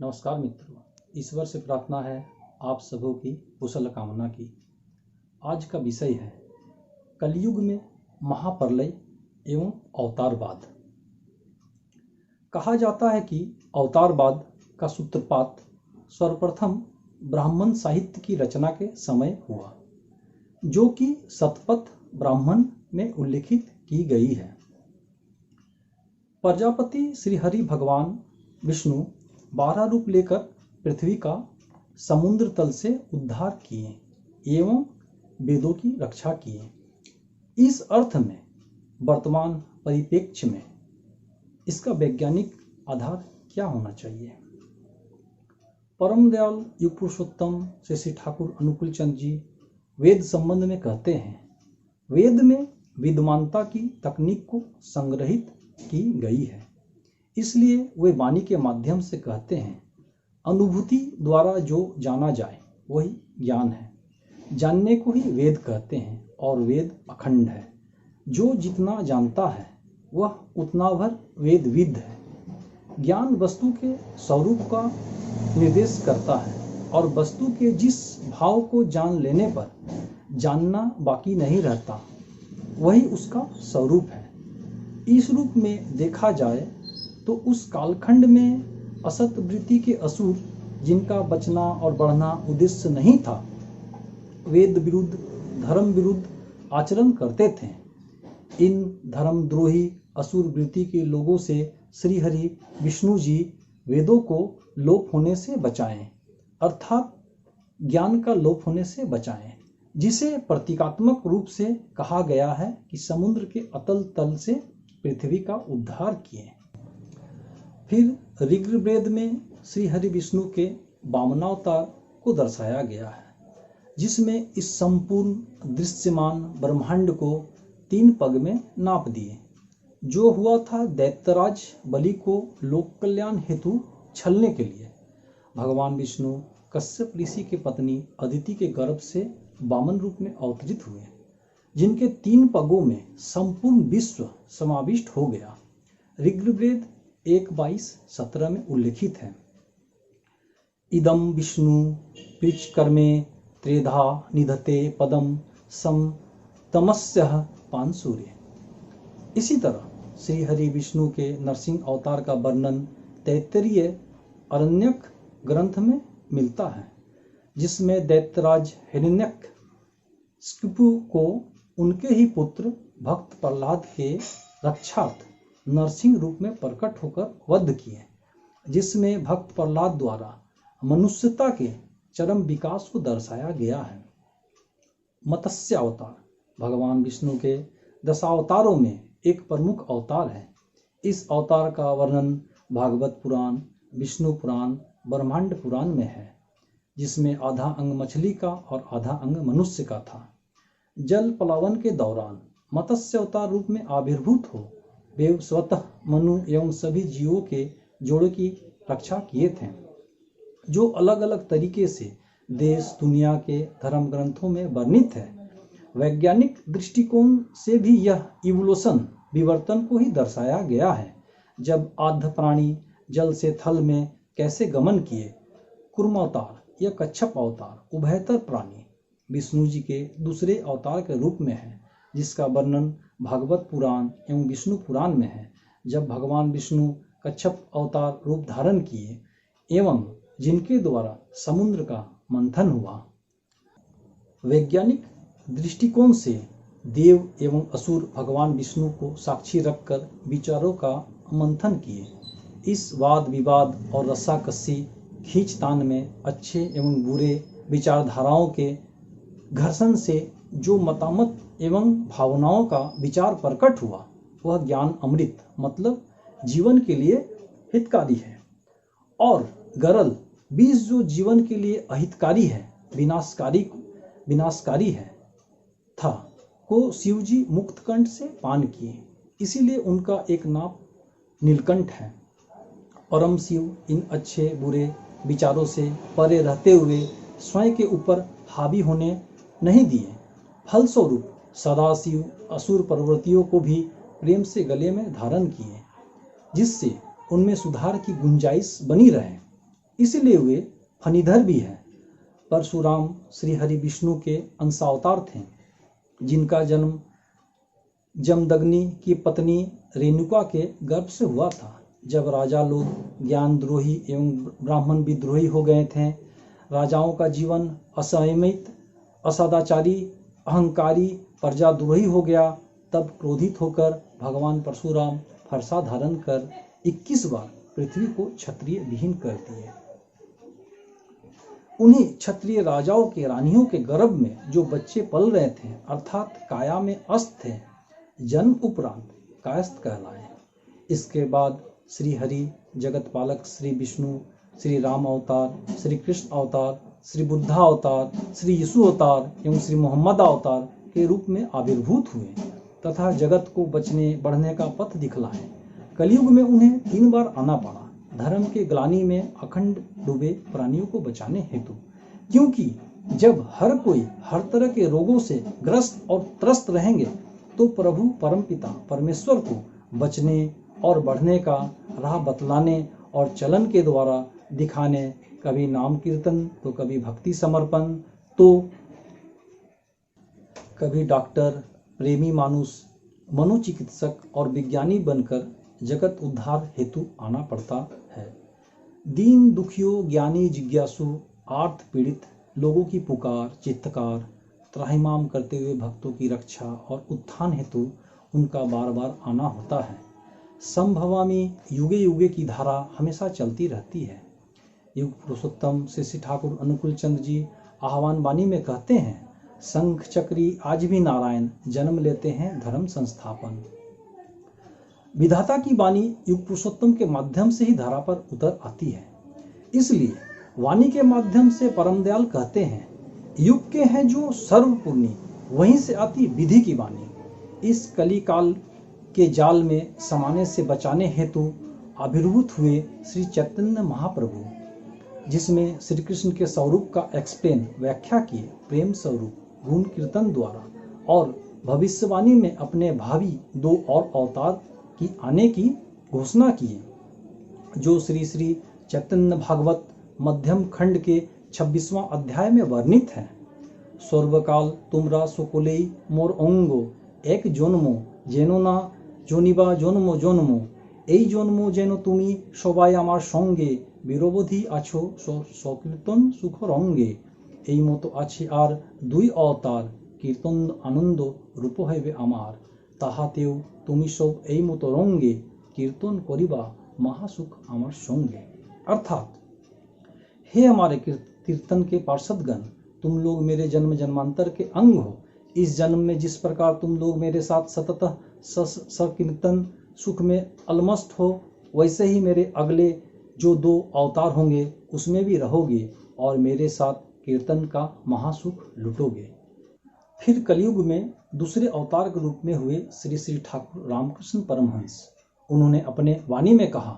नमस्कार मित्रों, ईश्वर से प्रार्थना है आप सबों की कुशल कामना की। आज का विषय है कलयुग में महाप्रलय एवं अवतारवाद। कहा जाता है कि अवतारवाद का सूत्रपात सर्वप्रथम ब्राह्मण साहित्य की रचना के समय हुआ, जो कि शतपथ ब्राह्मण में उल्लिखित की गई है। प्रजापति श्रीहरि भगवान विष्णु 12 रूप लेकर पृथ्वी का समुद्र तल से उद्धार किए एवं वेदों की रक्षा किए। इस अर्थ में वर्तमान परिप्रेक्ष्य में इसका वैज्ञानिक आधार क्या होना चाहिए? परम दयाल युग पुरुषोत्तम श्री ठाकुर अनुकूल चंद जी वेद संबंध में कहते हैं, वेद में विद्वानता की तकनीक को संग्रहित की गई है, इसलिए वे वाणी के माध्यम से कहते हैं, अनुभूति द्वारा जो जाना जाए वही ज्ञान है। जानने को ही वेद कहते हैं और वेद अखंड है। जो जितना जानता है वह उतना भर वेदविद है। ज्ञान वस्तु के स्वरूप का निर्देश करता है और वस्तु के जिस भाव को जान लेने पर जानना बाकी नहीं रहता, वही उसका स्वरूप है। इस रूप में देखा जाए तो उस कालखंड में असत वृत्ति के असुर, जिनका बचना और बढ़ना उद्देश्य नहीं था, वेद विरुद्ध धर्म विरुद्ध आचरण करते थे। इन धर्मद्रोही असुर वृत्ति के लोगों से श्रीहरि विष्णु जी वेदों को लोप होने से बचाएं, अर्थात ज्ञान का लोप होने से बचाएं, जिसे प्रतीकात्मक रूप से कहा गया है कि समुद्र के अतल तल से पृथ्वी का उद्धार किए। फिर ऋग्वेद में श्री हरि विष्णु के वामनावतार को दर्शाया गया है, जिसमें इस संपूर्ण दृश्यमान ब्रह्मांड को 3 पग में नाप दिए। जो हुआ था दैत्यराज बलि को लोक कल्याण हेतु छलने के लिए। भगवान विष्णु कश्यप ऋषि के पत्नी अदिति के गर्भ से वामन रूप में अवतरित हुए, जिनके 3 पगों में संपूर्ण विश्व समाविष्ट हो गया। ऋग्वेद 1:22-17 में उल्लिखित है, इदम विष्णु पृच्छकर्मे त्रेधा निधते पदम सम तमस्यः पांसूर्य। इसी तरह श्री हरि विष्णु के नरसिंह अवतार का वर्णन तैत्तरीय अरण्यक ग्रंथ में मिलता है, जिसमें दैत्यराज हिरण्यकशिपु को उनके ही पुत्र भक्त प्रहलाद के रक्षार्थ नरसिंह रूप में प्रकट होकर वध किए, जिसमें भक्त प्रहलाद द्वारा मनुष्यता के चरम विकास को दर्शाया गया है। मत्स्य अवतार भगवान विष्णु के 10 अवतारों में एक प्रमुख अवतार है। इस अवतार का वर्णन भागवत पुराण, विष्णु पुराण, ब्रह्मांड पुराण में है, जिसमें आधा अंग मछली का और आधा अंग मनुष्य का था। जल प्लावन के दौरान मत्स्य अवतार रूप में आविर्भूत हो वे स्वतः मनु एवं सभी जीवों के जोड़ों की रक्षा किए थे, जो अलग अलग तरीके से देश दुनिया के धर्म ग्रंथों में वर्णित है। वैज्ञानिक दृष्टिकोण से भी यह इवोल्यूशन विवर्तन को ही दर्शाया गया है, जब आद्य प्राणी जल से थल में कैसे गमन किए। कूर्म अवतार या कच्छप अवतार उभयतर प्राणी विष्णु जी के दूसरे अवतार के रूप में है, जिसका वर्णन भागवत पुराण एवं विष्णु पुराण में है। जब भगवान विष्णु कच्छप अवतार रूप धारण किए एवं जिनके द्वारा समुद्र का मंथन हुआ। वैज्ञानिक दृष्टिकोण से देव एवं असुर भगवान विष्णु को साक्षी रखकर विचारों का मंथन किए। इस वाद विवाद और रस्साकसी खींचतान में अच्छे एवं बुरे विचारधाराओं के घर्षण से जो मतामत एवं भावनाओं का विचार प्रकट हुआ, वह ज्ञान अमृत मतलब जीवन के लिए हितकारी है, और गरल बीज जो जीवन के लिए अहितकारी है, विनाशकारी है था, को शिवजी मुक्तकंठ से पान किए। इसीलिए उनका एक नाम नीलकंठ है। परम शिव इन अच्छे बुरे विचारों से परे रहते हुए स्वयं के ऊपर हावी होने नहीं दिए। फलस्वरूप सदाशिव असुर प्रवृत्तियों को भी प्रेम से गले में धारण किए, जिससे उनमें सुधार की गुंजाइश बनी रहे। इसलिए वे फणीधर भी हैं। परशुराम श्री हरि विष्णु के अंशावतार थे, जिनका जन्म जमदग्नि की पत्नी रेणुका के गर्भ से हुआ था। जब राजा लोग ज्ञानद्रोही एवं ब्राह्मण विद्रोही हो गए थे, राजाओं का जीवन असंयमित, असदाचारी, अहंकारी, प्रजाद्रोही हो गया, तब क्रोधित होकर भगवान परशुराम फरसा धारण कर 21 बार पृथ्वी को क्षत्रिय विहीन कर दिए। उन्हीं क्षत्रिय राजाओं के रानियों के गर्भ में जो बच्चे पल रहे थे, अर्थात काया में अस्त थे, जन्म उपरांत कायस्थ कहलाए। इसके बाद श्री हरि, जगत पालक श्री विष्णु, श्री राम अवतार, श्री कृष्ण अवतार, श्री बुद्धा अवतार, श्री यीशु अवतार एवं श्री मोहम्मद अवतार के रूप में आविर्भूत हुए तथा जगत को बचने बढ़ने का पथ दिखलाए। कलयुग में उन्हें 3 बार आना पड़ा, धर्म के ग्लानि में अखंड डूबे प्राणियों को बचाने हेतु। क्योंकि जब हर कोई हर तरह के रोगों से ग्रस्त और त्रस्त रहेंगे, तो प्रभु परमपिता परमेश्वर को बचने और बढ़ने का राह बतलाने और चलन के द्वारा दिखाने, कभी नाम कीर्तन तो कभी भक्ति समर्पण तो कभी डॉक्टर, प्रेमी मानुष, मनोचिकित्सक और विज्ञानी बनकर जगत उद्धार हेतु आना पड़ता है। दीन दुखियों, ज्ञानी, जिज्ञासु, आर्त पीड़ित लोगों की पुकार, चित्तकार, त्राहिमाम करते हुए भक्तों की रक्षा और उत्थान हेतु उनका बार बार आना होता है। संभवामी युगे युगे की धारा हमेशा चलती रहती है। युग पुरुषोत्तम श्री ठाकुर अनुकूल चंद्र जी आह्वान वाणी में कहते हैं, संघ चक्री आज भी नारायण जन्म लेते हैं धर्म संस्थापन। विधाता की वाणी युग पुरुषोत्तम के माध्यम से ही धरा पर उतर आती है। इसलिए वाणी के माध्यम से परम दयाल कहते हैं, युग के हैं जो सर्वपूर्णी, वहीं से आती विधि की वाणी। इस कली काल के जाल में समाने से बचाने हेतु आविर्भूत हुए श्री चैतन्य महाप्रभु, जिसमें श्री कृष्ण के स्वरूप का एक्सप्लेन व्याख्या किए प्रेम स्वरूप गुण कीर्तन द्वारा, और भविष्यवाणी में अपने भावी 2 और अवतार की आने की घोषणा किए, जो श्री श्री चैतन्य भागवत मध्यम खंड के 26वां अध्याय में वर्णित है। सर्वकाल तुमरा सुकुलेई मोर अंगो एक जन्मो जेनो ना जनिबा जन्मो जन्मो এই জন্ম যেন তুমি সবাই আমার সঙ্গে বিরবধি আছো সকীর্তন সুখ রঙ্গে এই মতো আছে আর 2 অবতার কীর্তন আনন্দ রূপ হইবে আমার তাহাতেও তুমি সব এই মতো রঙ্গে কীর্তन করিবা महासुख আমার সঙ্গে। अर्थात हे हमारे कीर्तन के पार्षदगण, तुम लोग मेरे जन्म जन्मांतर के अंग हो। इस जन्म में जिस प्रकार तुम लोग मेरे साथ सतत सकीर्तन सुख में अलमस्त हो, वैसे ही मेरे अगले जो 2 अवतार होंगे उसमें भी रहोगे और मेरे साथ कीर्तन का महासुख लुटोगे। फिर कलयुग में दूसरे अवतार के रूप में हुए श्री श्री ठाकुर रामकृष्ण परमहंस। उन्होंने अपने वाणी में कहा,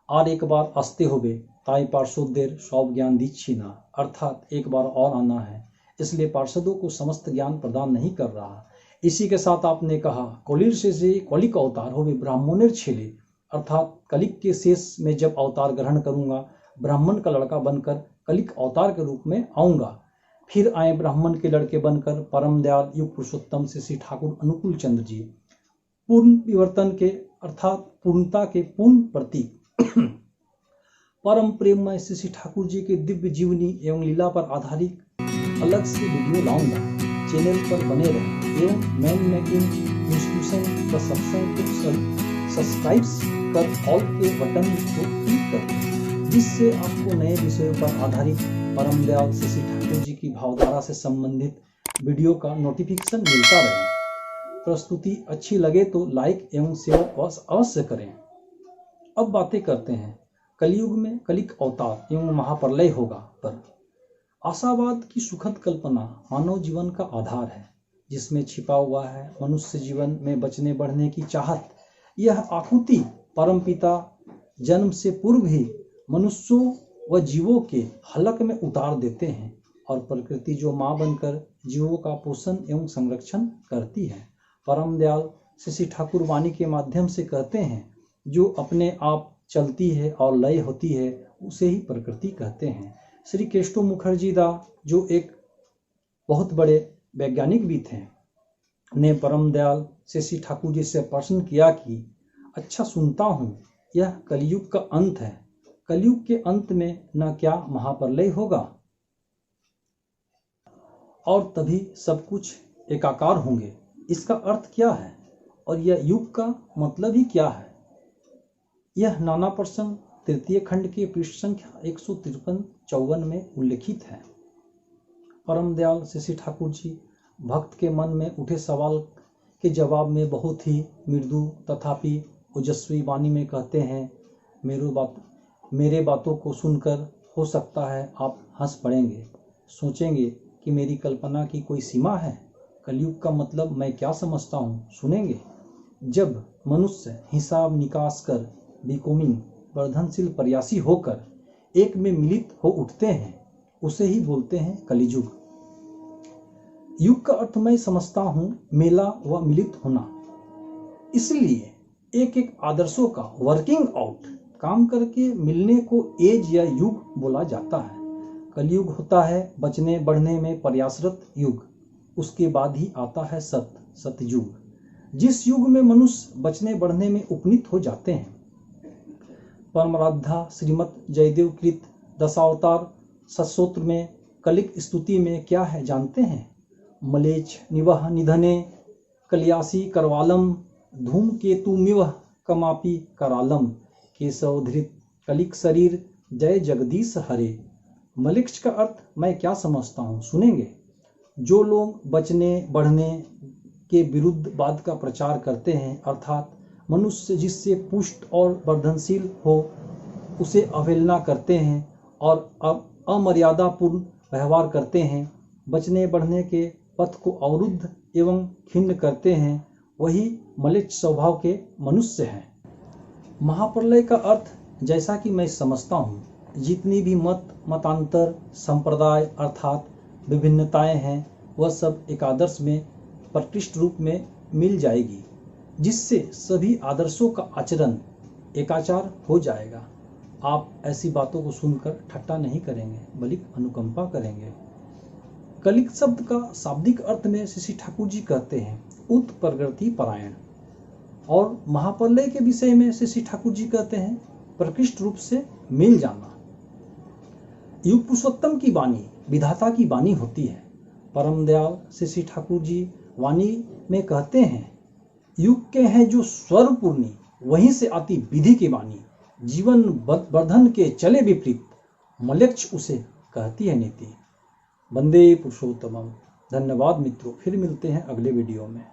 और एक बार आस्ते होबे ताई पार्षदों सब ज्ञान दीच्छी ना, अर्थात एक बार और आना है, इसलिए पार्षदों को समस्त ज्ञान प्रदान नहीं कर रहा। इसी के साथ आपने कहा, कलिर से कलिक अवतार होवे ब्राह्मणेर छेले, अर्थात कलिक के शेष में जब अवतार ग्रहण करूंगा, ब्राह्मण का लड़का बनकर कलिक अवतार के रूप में आऊंगा। फिर आए ब्राह्मण के लड़के बनकर परम दयाल युग पुरुषोत्तम श्री ठाकुर अनुकूल चंद्र जी, पूर्ण विवर्तन के अर्थात पूर्णता के पूर्ण प्रतीक। परम प्रेममय श्री ठाकुर जी के दिव्य जीवनी एवं लीला पर आधारित अलग से वीडियो लाऊंगा। चैनल पर बने रहें एवं मैन मेकिंग इंस्टीट्यूशन का सत्संग को सब्सक्राइब कर ऑल के बटन को क्लिक करें, जिससे आपको नए विषयों पर आधारित परम दयाल श्री ठाकुर जी की भावधारा से संबंधित वीडियो का नोटिफिकेशन मिलता रहे। प्रस्तुति अच्छी लगे तो लाइक एवं शेयर अवश्य करें। अब बातें करते हैं कलयुग में कलिक अवतार एवं महाप्रलय होगा पर। आशावाद की सुखद कल्पना मानव जीवन का आधार है, जिसमें छिपा हुआ है मनुष्य जीवन में बचने बढ़ने की चाहत। यह आकुति परमपिता जन्म से पूर्व ही मनुष्यों व जीवों के हलक में उतार देते हैं, और प्रकृति जो माँ बनकर जीवों का पोषण एवं संरक्षण करती है। परम दयाल श्री ठाकुर वाणी के माध्यम से कहते हैं, जो अपने आप चलती है और लय होती है उसे ही प्रकृति कहते हैं। श्री केशव मुखर्जी दा, जो एक बहुत बड़े वैज्ञानिक भी थे, ने परम दयाल श्री ठाकुर जी से प्रश्न किया कि अच्छा सुनता हूँ यह कलयुग का अंत है, कलयुग के अंत में न क्या महाप्रलय होगा और तभी सब कुछ एकाकार होंगे, इसका अर्थ क्या है और यह युग का मतलब ही क्या है? यह नाना प्रसंग तृतीय खंड के पृष्ठ संख्या 153-54 में उल्लिखित है। परम दयाल श्री ठाकुर जी भक्त के मन में उठे सवाल के जवाब में बहुत ही मृदु तथापि ओजस्वी वाणी में कहते हैं, मेरे बातों को सुनकर हो सकता है आप हंस पड़ेंगे, सोचेंगे कि मेरी कल्पना की कोई सीमा है। कलयुग का मतलब मैं क्या समझता हूँ, सुनेंगे। जब मनुष्य हिसाब निकास कर बिकोमिंग वर्धनशील प्रयासी होकर एक में मिलित हो उठते हैं, उसे ही बोलते हैं कलियुग। युग का अर्थ मैं समझता हूँ मेला व मिलित होना। इसलिए एक एक आदर्शों का वर्किंग आउट काम करके मिलने को एज या युग बोला जाता है। कलयुग होता है बचने बढ़ने में प्रयासरत युग, उसके बाद ही आता है सतयुग, जिस युग में मनुष्य बचने बढ़ने में उपनीत हो जाते हैं। परमराधा श्रीमद जयदेव कृत दशावतार सत्सोत्र में कलिक स्तुति में क्या है जानते हैं? मलेच निवह निधने कलियासी करवालम धूमकेतुमिव कमापि करालम केशवधृत कलिक शरीर जय जगदीश हरे। मलिक्ष का अर्थ मैं क्या समझता हूँ, सुनेंगे। जो लोग बचने बढ़ने के विरुद्ध वाद का प्रचार करते हैं, अर्थात मनुष्य जिससे पुष्ट और वर्धनशील हो उसे अवहेलना करते हैं और अमर्यादापूर्ण व्यवहार करते हैं, बचने बढ़ने के पथ को अवरुद्ध एवं खिन्न करते हैं, वही मलिच्छ स्वभाव के मनुष्य हैं। महाप्रलय का अर्थ जैसा कि मैं समझता हूँ, जितनी भी मतांतर संप्रदाय अर्थात विभिन्नताएं हैं वह सब एक आदर्श में प्रकृष्ट रूप में मिल जाएगी, जिससे सभी आदर्शों का आचरण एकाचार हो जाएगा। आप ऐसी बातों को सुनकर ठट्टा नहीं करेंगे बल्कि अनुकंपा करेंगे। कलिक शब्द का शाब्दिक अर्थ में श्री ठाकुर जी कहते हैं उत्प्रकृति परायण, और महाप्रलय के विषय में श्री ठाकुर जी कहते हैं प्रकृष्ट रूप से मिल जाना। युग पुरुषोत्तम की वाणी विधाता की वाणी होती है। परम दयाल श्री ठाकुर जी वाणी में कहते हैं, युग के हैं जो स्वर पूर्णी, वहीं से आती विधि की वाणी, जीवन वर्धन के चले विपरीत, मलेच्छ उसे कहती है नीति। वंदे पुरुषोत्तमम। धन्यवाद मित्रों, फिर मिलते हैं अगले वीडियो में।